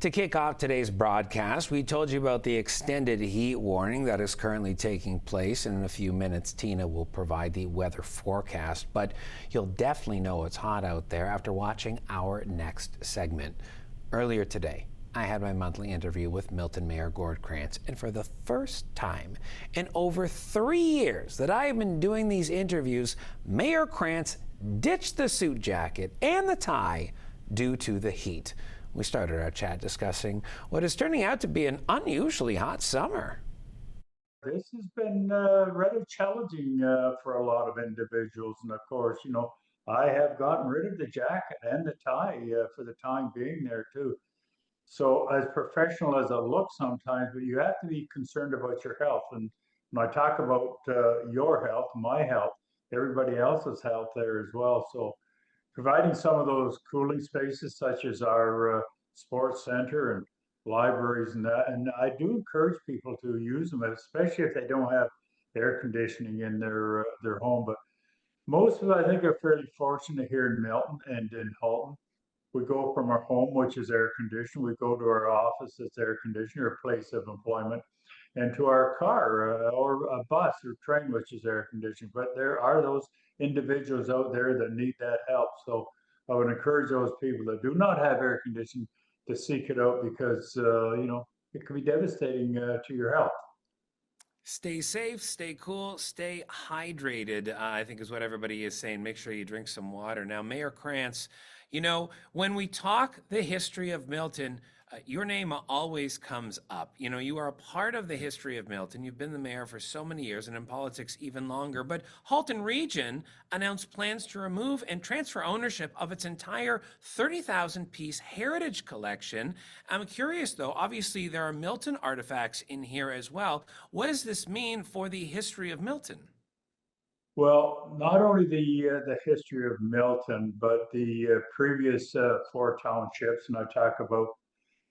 To kick off today's broadcast, we told you about the extended heat warning that is currently taking place. And in a few minutes, Tina will provide the weather forecast, but you'll definitely know it's hot out there after watching our next segment. Earlier today, I had my monthly interview with Milton Mayor Gord Krantz, and for the first time in over 3 years that I have been doing these interviews, Mayor Krantz ditched the suit jacket and the tie due to the heat. We started our chat discussing what is turning out to be an unusually hot summer. This has been rather challenging for a lot of individuals. And of course, I have gotten rid of the jacket and the tie for the time being there too. So as professional as I look sometimes, but you have to be concerned about your health. And when I talk about your health, my health, everybody else's health there as well. So providing some of those cooling spaces such as our sports center and libraries and that. And I do encourage people to use them, especially if they don't have air conditioning in their home. But most of it, I think, are fairly fortunate here in Milton and in Halton. We go from our home, which is air conditioned, we go to our office that's air conditioned, or place of employment, and to our car or a bus or train, which is air conditioned. But there are those individuals out there that need that help. So I would encourage those people that do not have air conditioning to seek it out because, it can be devastating to your health. Stay safe, stay cool, stay hydrated, I think is what everybody is saying. Make sure you drink some water. Now, Mayor Krantz, when we talk the history of Milton, your name always comes up. You are a part of the history of Milton. You've been the mayor for so many years and in politics even longer. But Halton Region announced plans to remove and transfer ownership of its entire 30,000-piece heritage collection. I'm curious, though, obviously there are Milton artifacts in here as well. What does this mean for the history of Milton? Well, not only the history of Milton, but the previous four townships, and I talk about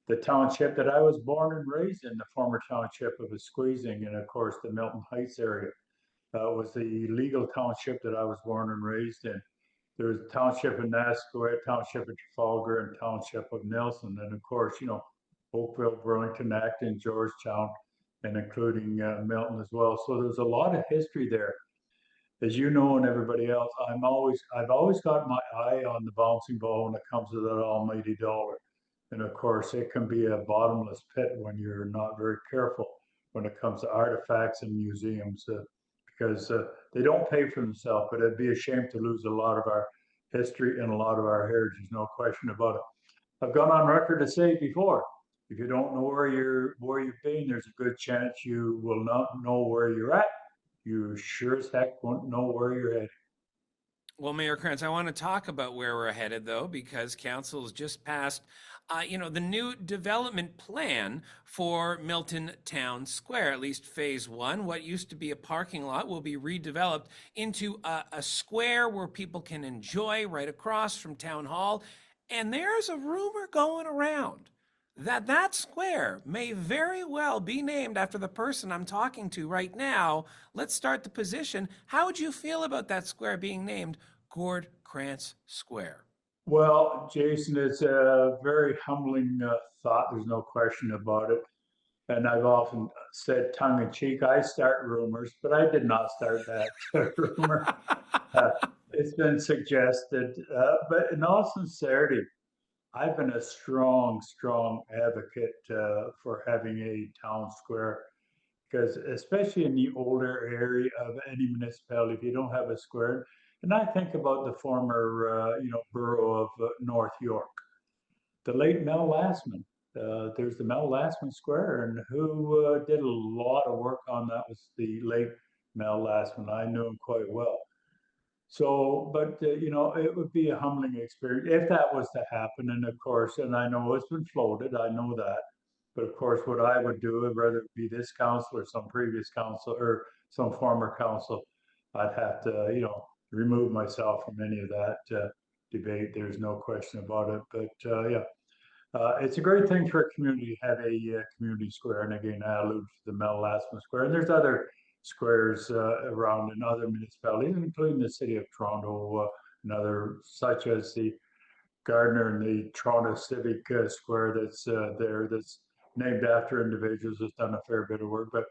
the township that I was born and raised in, the former township of Squeezing, and of course the Milton Heights area was the legal township that I was born and raised in. There was a township of Nasquet, township of Trafalgar, and township of Nelson, and of course, Oakville, Burlington, Acton, Georgetown, and including Milton as well. So there's a lot of history there. As you know, and everybody else, I've always got my eye on the bouncing ball when it comes to that almighty dollar. And of course, it can be a bottomless pit when you're not very careful when it comes to artifacts and museums, because they don't pay for themselves. But it'd be a shame to lose a lot of our history and a lot of our heritage, no question about it. I've gone on record to say before, if you don't know where you've been, there's a good chance you will not know where you're at. You sure as heck won't know where you're headed. Well, Mayor Krantz, I want to talk about where we're headed, though, because council has just passed, the new development plan for Milton Town Square, at least phase one. What used to be a parking lot will be redeveloped into a square where people can enjoy right across from Town Hall. And there's a rumor going around that square may very well be named after the person I'm talking to right now. Let's start the position. How would you feel about that square being named Gord Krantz Square? Well, Jason, it's a very humbling thought. There's no question about it. And I've often said tongue in cheek, I start rumors, but I did not start that rumor. Uh, it's been suggested, but in all sincerity, I've been a strong, strong advocate for having a town square because, especially in the older area of any municipality, if you don't have a square, and I think about the former, borough of North York, the late Mel Lastman. There's the Mel Lastman Square, and who did a lot of work on that was the late Mel Lastman. I knew him quite well. So, but it would be a humbling experience if that was to happen. And of course, and I know it's been floated, I know that. But of course, what I would do, whether it be this council or some previous council or some former council, I'd have to, remove myself from any of that debate. There's no question about it. But yeah, it's a great thing for a community to have a community square. And again, I allude to the Mel Lastman Square. And there's other squares around in other municipalities, including the city of Toronto, and other such as the Gardner and the Toronto Civic Square that's there, that's named after individuals, has done a fair bit of work. But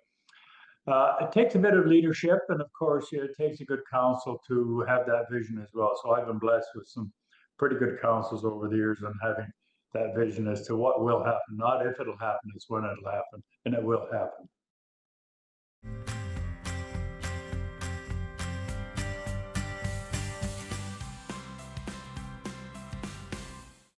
it takes a bit of leadership, and of course, it takes a good council to have that vision as well. So I've been blessed with some pretty good councils over the years on having that vision as to what will happen, not if it'll happen, it's when it'll happen, and it will happen.